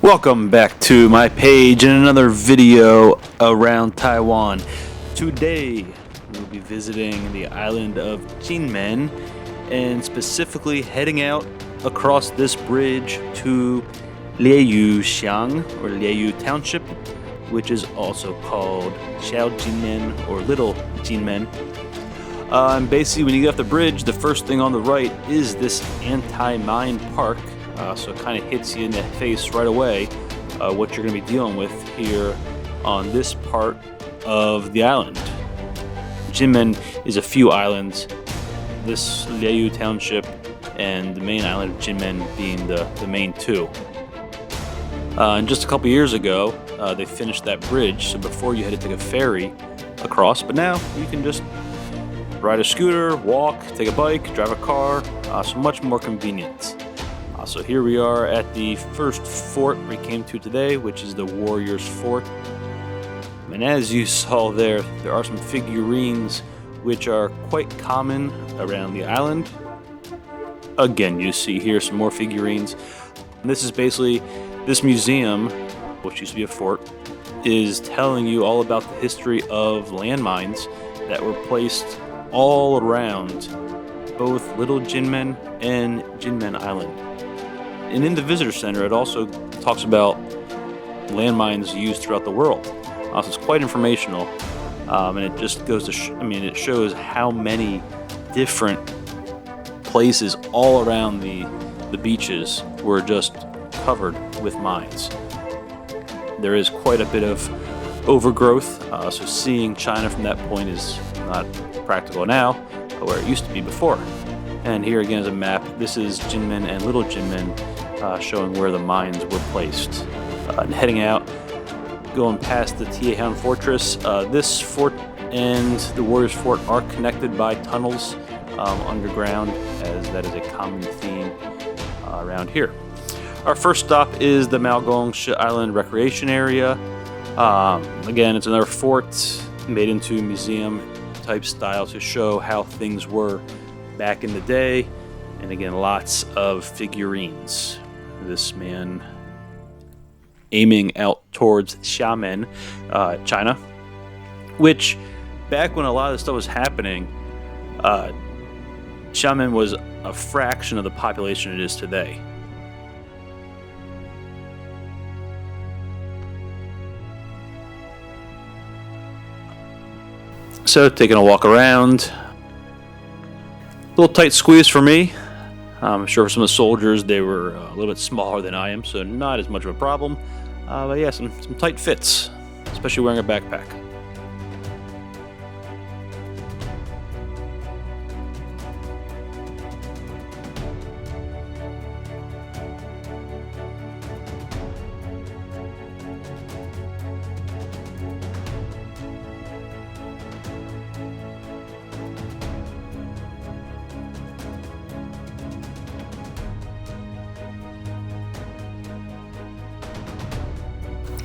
Welcome back to my page and another video around Taiwan. Today we'll be visiting the island of Kinmen and specifically heading out across this bridge to Lieyu or Lieyu Township, which is also called Xiamen or Little Kinmen. And basically when you get off the bridge, the first thing on the right is this anti-mine park. So it kind of hits you in the face right away what you're going to be dealing with here on this part of the island. Kinmen is a few islands, this Lieyu Township and the main island of Kinmen being the main two. And just a couple years ago, they finished that bridge, so before you had to take a ferry across, but now you can just ride a scooter, walk, take a bike, drive a car, so much more convenient. So here we are at the first fort we came to today, which is the Warriors Fort. And as you saw there are some figurines which are quite common around the island. Again, you see here some more figurines. And this is basically, this museum, which used to be a fort, is telling you all about the history of landmines that were placed all around both Little Kinmen and Kinmen Island. And in the visitor center, it also talks about landmines used throughout the world. So it's quite informational, and it just goes to it shows how many different places all around the beaches were just covered with mines. There is quite a bit of overgrowth, so seeing China from that point is not practical now, where it used to be before. And here again is a map. This is Kinmen and Little Kinmen, showing where the mines were placed. And heading out, going past the Taiwan Fortress. This fort and the Warriors Fort are connected by tunnels underground, as that is a common theme around here. Our first stop is the Malong Sha Island Recreation Area. Again, it's another fort made into museum type style to show how things were back in the day, and again, lots of figurines. This man aiming out towards Xiamen, China, which back when a lot of this stuff was happening, Xiamen was a fraction of the population it is today. So taking a walk around. A little tight squeeze for me. I'm sure for some of the soldiers they were a little bit smaller than I am, so not as much of a problem. But yeah, some tight fits, especially wearing a backpack.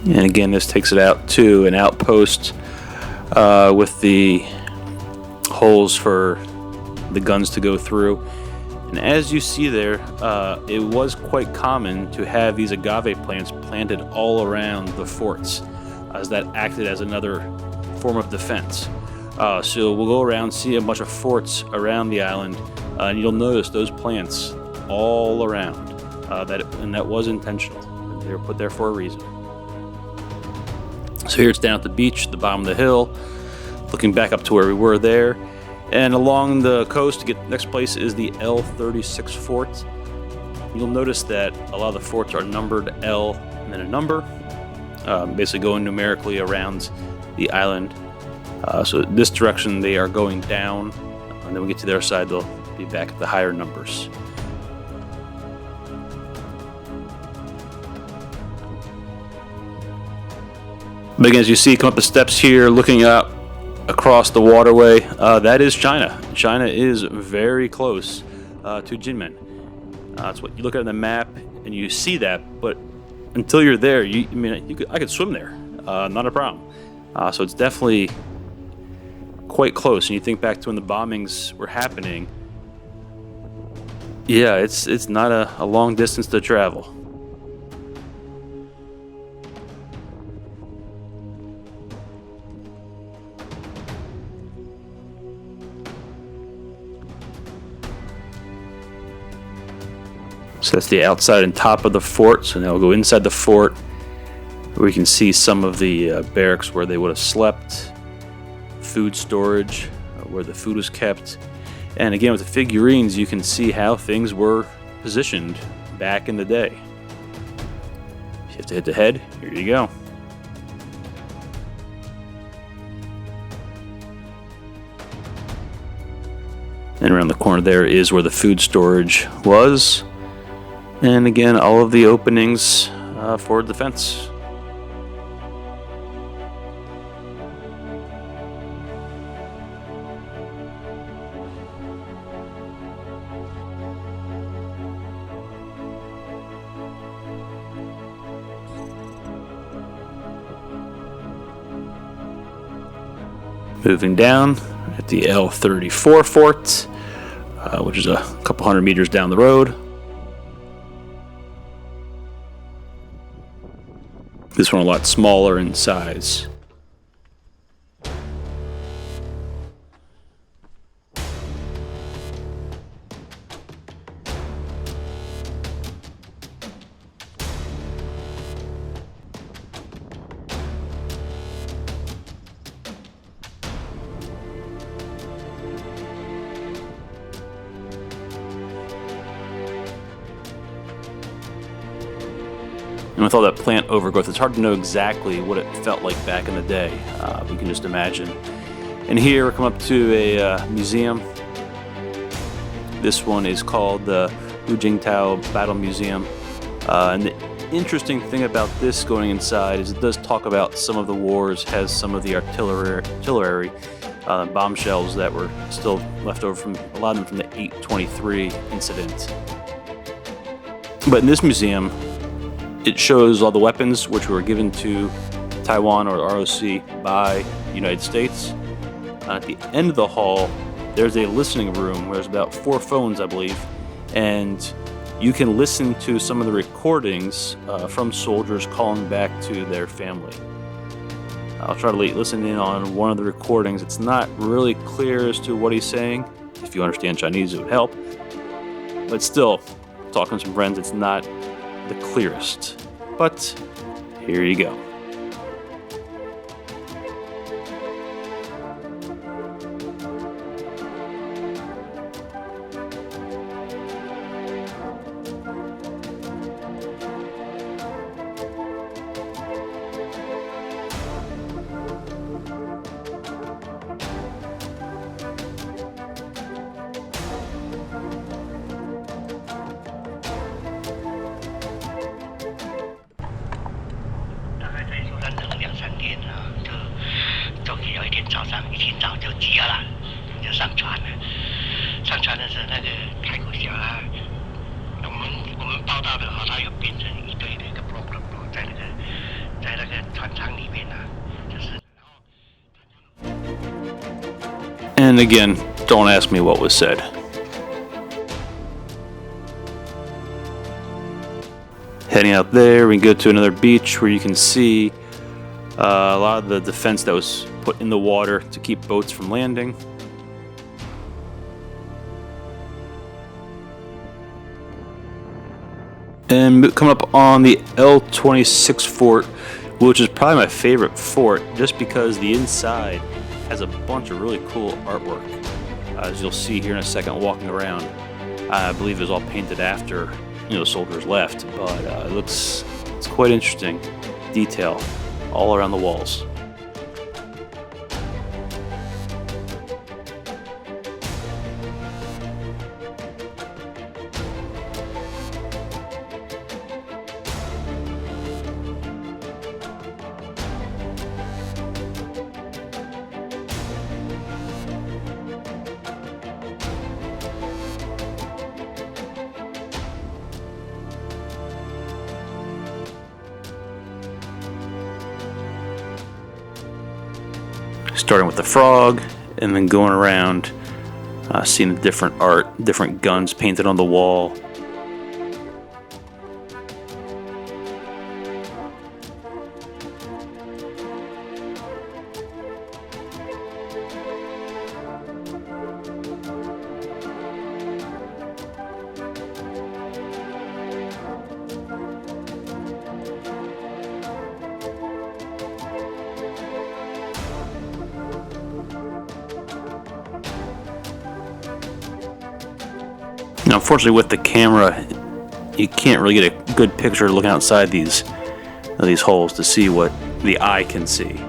And again, this takes it out to an outpost with the holes for the guns to go through. And as you see there, it was quite common to have these agave plants planted all around the forts, as that acted as another form of defense. So we'll go around, see a bunch of forts around the island, and you'll notice those plants all around. That was intentional. They were put there for a reason. So here it's down at the beach, the bottom of the hill, looking back up to where we were there. And along the coast, to get the next place is the L36 Fort. You'll notice that a lot of the forts are numbered L and then a number, basically going numerically around the island. So this direction they are going down, and then we get to the other side, they'll be back at the higher numbers. But again, as you see, come up the steps here, looking up across the waterway, that is China. China is very close to Kinmen. That's what you look at on the map, and you see that. But until you're there, I could swim there, not a problem. So it's definitely quite close. And you think back to when the bombings were happening. Yeah, it's not a long distance to travel. So that's the outside and top of the fort. So now we'll go inside the fort, where you can see some of the barracks where they would have slept, food storage, where the food was kept. And again, with the figurines, you can see how things were positioned back in the day. If you have to hit the head, here you go. And around the corner there is where the food storage was. And again, all of the openings for defense. Moving down at the L34 Fort, which is a couple hundred meters down the road. This one a lot smaller in size. And with all that plant overgrowth, it's hard to know exactly what it felt like back in the day. We can just imagine. And here we come up to a museum. This one is called the Hujingtou Battle Museum. And the interesting thing about this going inside is it does talk about some of the wars, has some of the artillery bombshells that were still left over from a lot of them from the 823 incident. But in this museum, it shows all the weapons which were given to Taiwan or the ROC by the United States. At the end of the hall, there's a listening room where there's about 4 phones, I believe, and you can listen to some of the recordings from soldiers calling back to their family. I'll try to listen in on one of the recordings. It's not really clear as to what he's saying. If you understand Chinese, it would help. But still, talking to some friends, it's not the clearest. But here you go. And again, don't ask me what was said. Heading out there, we go to another beach where you can see a lot of the defense that was put in the water to keep boats from landing. And coming up on the L26 Fort, which is probably my favorite fort, just because the inside has a bunch of really cool artwork. As you'll see here in a second walking around, I believe it was all painted after soldiers left, but it's quite interesting. Detail all around the walls. Starting with the frog and then going around, seeing the different art, different guns painted on the wall. Now, unfortunately, with the camera, you can't really get a good picture looking outside these holes to see what the eye can see.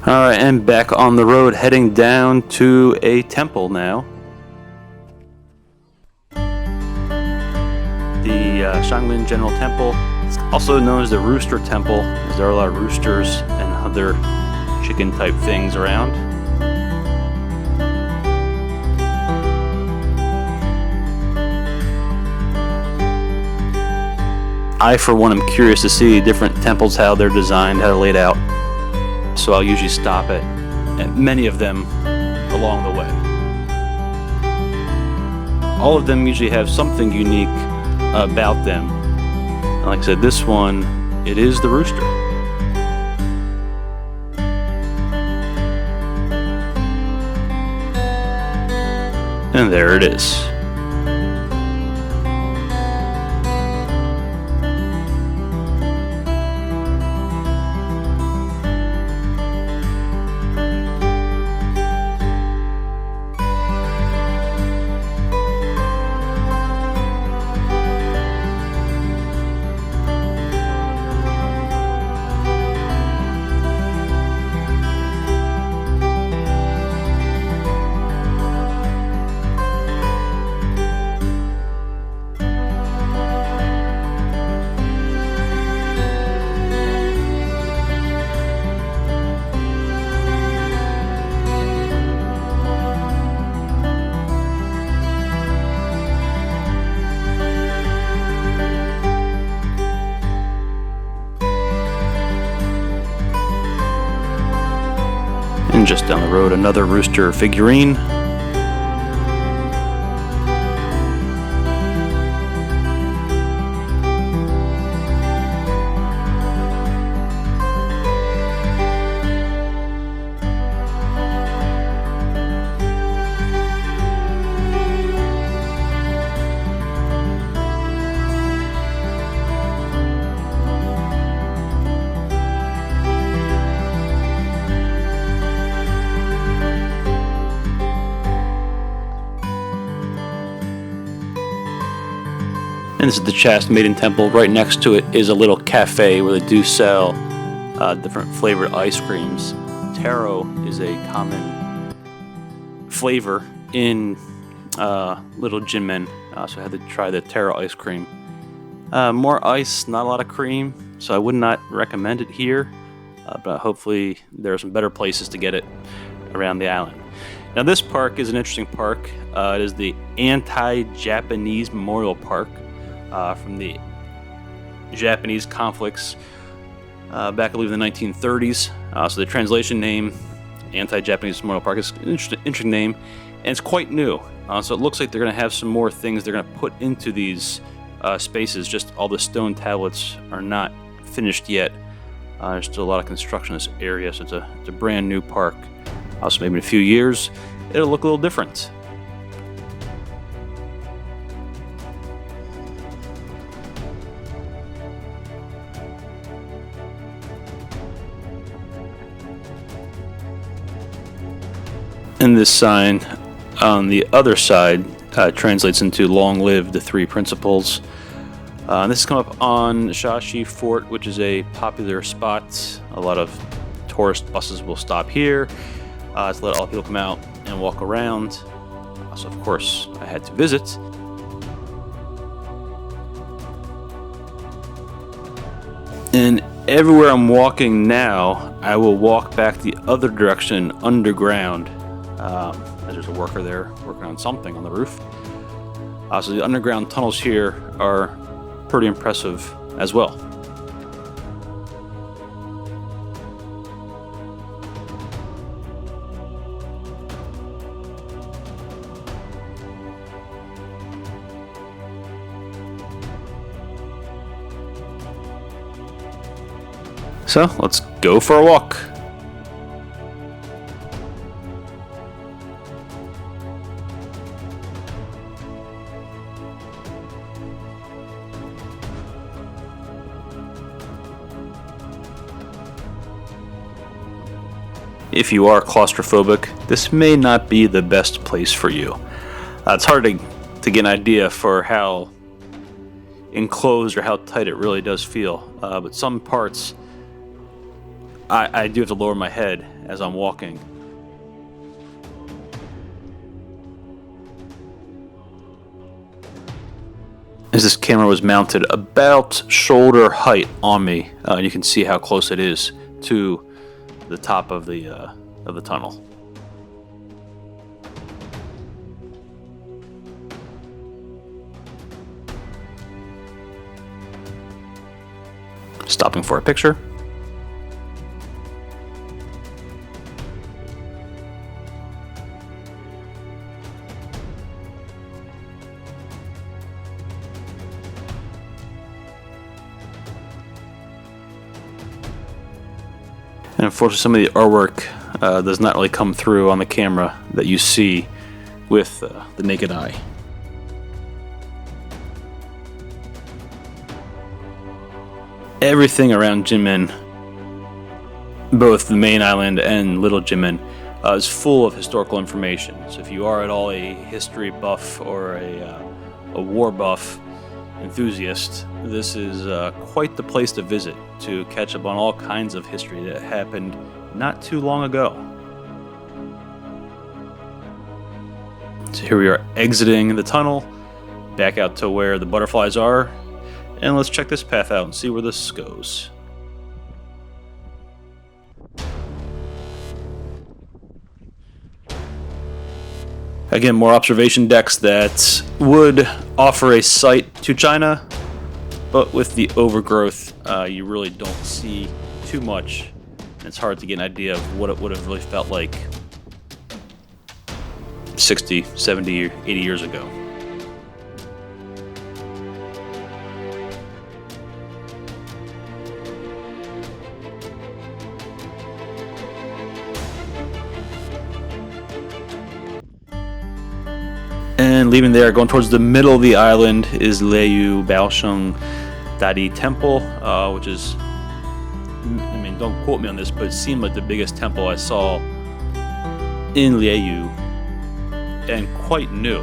Alright, and back on the road, heading down to a temple now. The Shanglin General Temple. It's also known as the Rooster Temple, as there are a lot of roosters and other chicken type things around. I, for one, am curious to see different temples, how they're designed, how they're laid out. So I'll usually stop at many of them along the way. All of them usually have something unique about them. And like I said, this one, it is the rooster. And there it is. And just down the road, another rooster figurine. And this is the Chaste Maiden Temple. Right next to it is a little cafe where they do sell different flavored ice creams. Taro is a common flavor in Little Kinmen, so I had to try the taro ice cream. More ice, not a lot of cream, so I would not recommend it here, but hopefully there are some better places to get it around the island. Now this park is an interesting park. It is the Anti-Japanese Memorial Park. From the Japanese conflicts back, I believe, in the 1930s. So the translation name, Anti-Japanese Memorial Park, is an interesting name, and it's quite new. So it looks like they're going to have some more things they're going to put into these spaces. Just all the stone tablets are not finished yet. There's still a lot of construction in this area, so it's a brand new park. So maybe in a few years, it'll look a little different. And this sign on the other side translates into "Long live the three principles." This has come up on Shaxi Fort, which is a popular spot. A lot of tourist buses will stop here to let all people come out and walk around. So, of course, I had to visit. And everywhere I'm walking now, I will walk back the other direction underground. As there's a worker there working on something on the roof. So the underground tunnels here are pretty impressive as well. So let's go for a walk. If you are claustrophobic, this may not be the best place for you. It's hard to get an idea for how enclosed or how tight it really does feel, but some parts I do have to lower my head as I'm walking. As this camera was mounted about shoulder height on me, you can see how close it is to the top of the tunnel. Stopping for a picture. And unfortunately, some of the artwork does not really come through on the camera that you see with the naked eye. Everything around Kinmen, both the main island and Little Kinmen, is full of historical information. So if you are at all a history buff or a war buff enthusiast, this is quite the place to visit to catch up on all kinds of history that happened not too long ago. So here we are exiting the tunnel, back out to where the butterflies are, and let's check this path out and see where this goes. Again, more observation decks that would offer a sight to China, but with the overgrowth, you really don't see too much. It's hard to get an idea of what it would have really felt like 60, 70, or 80 years ago. And leaving there, going towards the middle of the island, is Lieyu Baosheng Dadi Temple, which is, I mean, don't quote me on this, but it seemed like the biggest temple I saw in Lieyu, and quite new.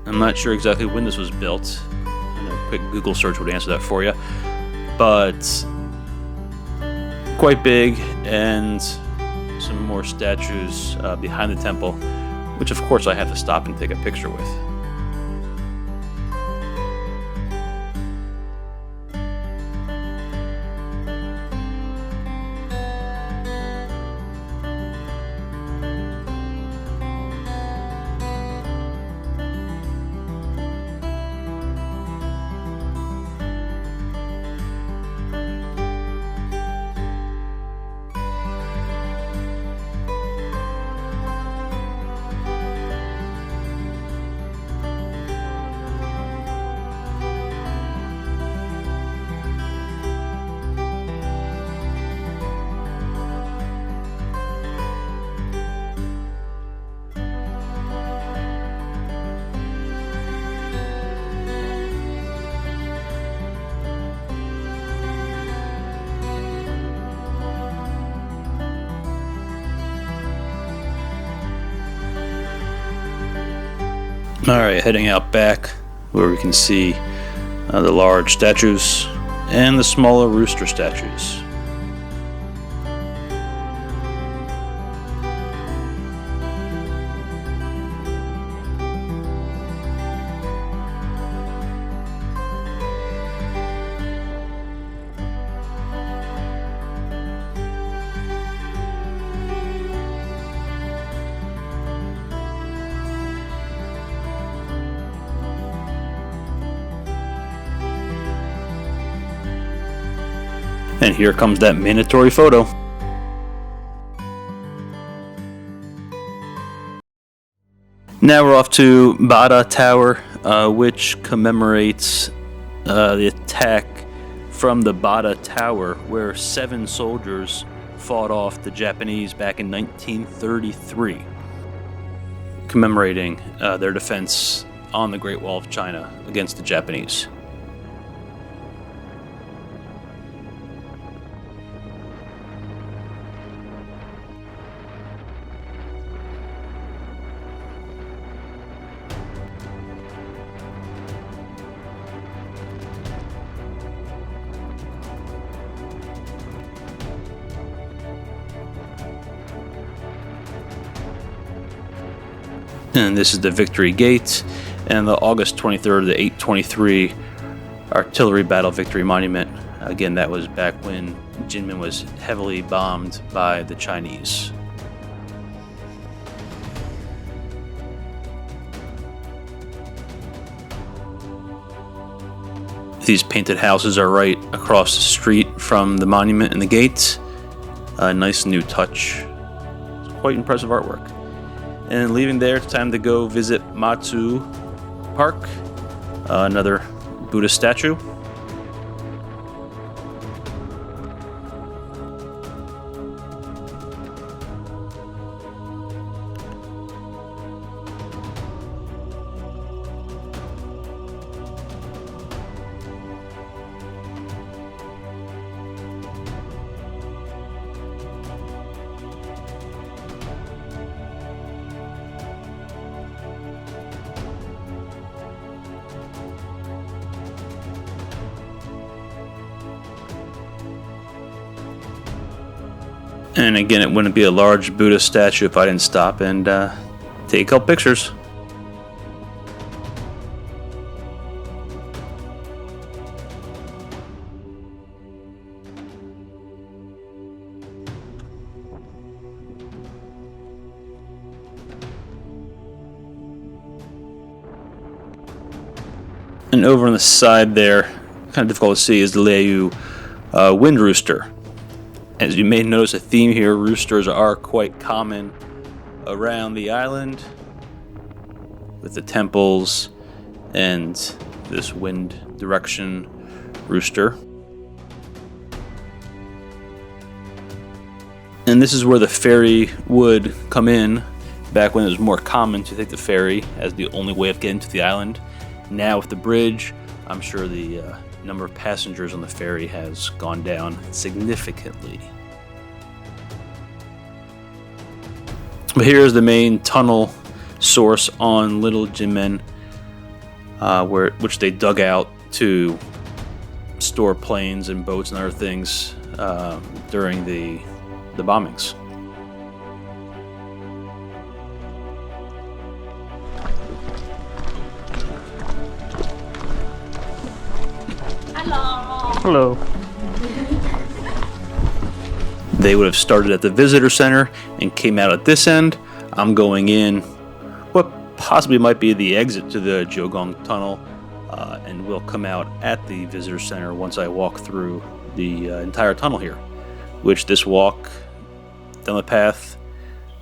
I'm not sure exactly when this was built. A quick Google search would answer that for you, but quite big, and some more statues behind the temple, which of course I have to stop and take a picture with. Alright, heading out back where we can see the large statues and the smaller rooster statues. And here comes that mandatory photo. Now we're off to Bada Tower, which commemorates the attack from the Bada Tower, where 7 soldiers fought off the Japanese back in 1933, commemorating their defense on the Great Wall of China against the Japanese. And this is the Victory Gate and the August 23rd, the 823 Artillery Battle Victory Monument. Again, that was back when Kinmen was heavily bombed by the Chinese. These painted houses are right across the street from the monument and the gate. A nice new touch. It's quite impressive artwork. And leaving there, it's time to go visit Mazu Park, another Buddha statue. And again, it wouldn't be a large Buddha statue if I didn't stop and take a couple pictures. And over on the side there, kind of difficult to see, is the Lieyu wind rooster. As you may notice a theme here, roosters are quite common around the island with the temples and this wind direction rooster. And this is where the ferry would come in back when it was more common to take the ferry as the only way of getting to the island. Now with the bridge, I'm sure the number of passengers on the ferry has gone down significantly. But here's the main tunnel source on Little Kinmen, which they dug out to store planes and boats and other things during the bombings. Hello. They would have started at the visitor center and came out at this end. I'm going in what possibly might be the exit to the Jiugong Tunnel, and we'll come out at the visitor center once I walk through the entire tunnel here, which this walk down the path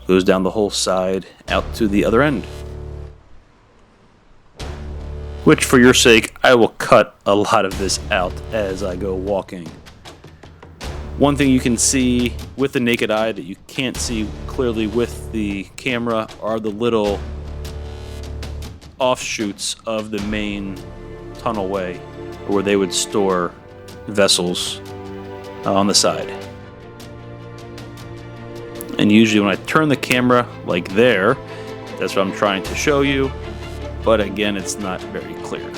goes down the whole side out to the other end. Which, for your sake, I will cut a lot of this out as I go walking. One thing you can see with the naked eye that you can't see clearly with the camera are the little offshoots of the main tunnelway where they would store vessels on the side. And usually when I turn the camera like there, that's what I'm trying to show you. But again, it's not very clear.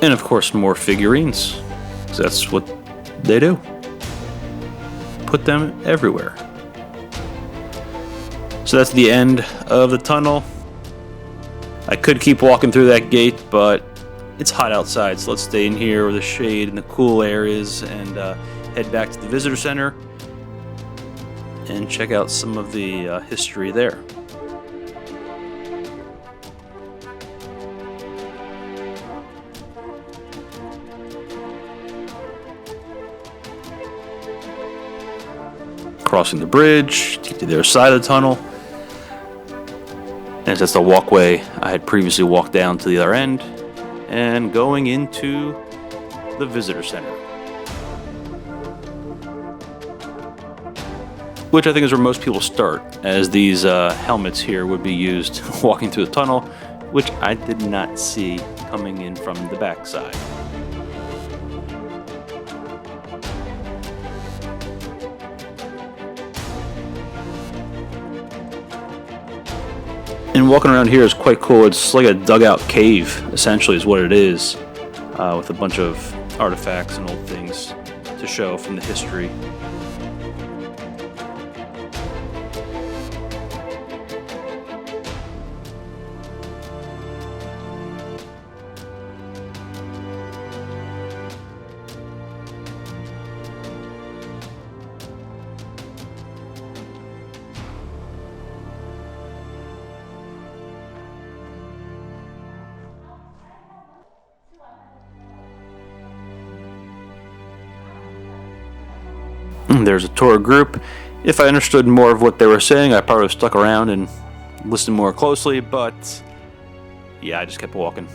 And of course, more figurines, 'cause that's what they do. Put them everywhere. So that's the end of the tunnel. I could keep walking through that gate, but it's hot outside, so let's stay in here where the shade and the cool air is and head back to the visitor center and check out some of the history there. crossing the bridge to get to the other side of the tunnel. And that's the walkway I had previously walked down to the other end and going into the visitor center, which I think is where most people start, as these helmets here would be used walking through the tunnel, which I did not see coming in from the backside. And walking around here is quite cool. It's like a dugout cave, essentially, is what it is, with a bunch of artifacts and old things to show from the history. There's a tour group. If I understood more of what they were saying, I probably would have stuck around and listened more closely, but yeah, I just kept walking.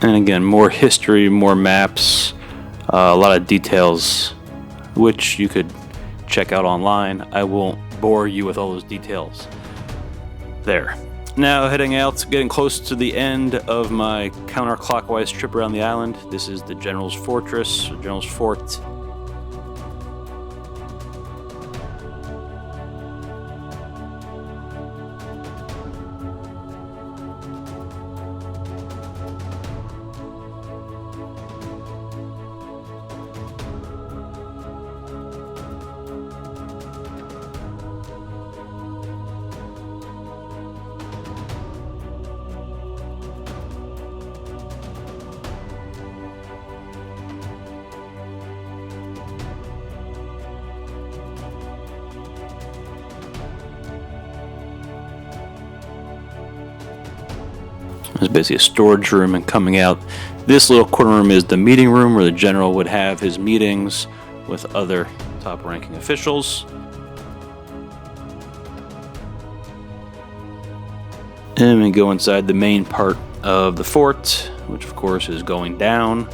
And again, more history, more maps, a lot of details, which you could check out online. I won't bore you with all those details there. Now heading out, getting close to the end of my counterclockwise trip around the island. This is the General's Fortress, or General's Fort. There's basically a storage room, and coming out, this little corner room is the meeting room where the general would have his meetings with other top-ranking officials. And we go inside the main part of the fort, which of course is going down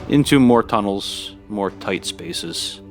into more tunnels, more tight spaces.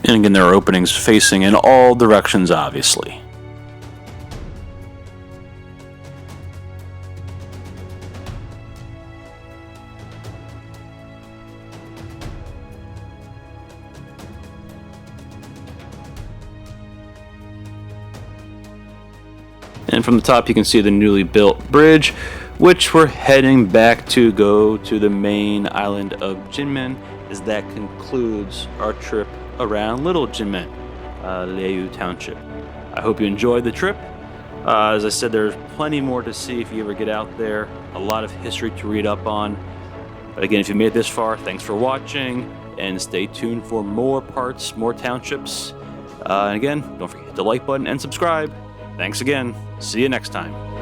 And again, there are openings facing in all directions, obviously. And from the top, you can see the newly built bridge, which we're heading back to go to the main island of Kinmen, as that concludes our trip around Little Kinmen, Lieyu Township. I hope you enjoyed the trip. As I said, there's plenty more to see if you ever get out there. A lot of history to read up on. But again, if you made it this far, thanks for watching, and stay tuned for more parts, more townships. And again, don't forget to hit the like button and subscribe. Thanks again. See you next time.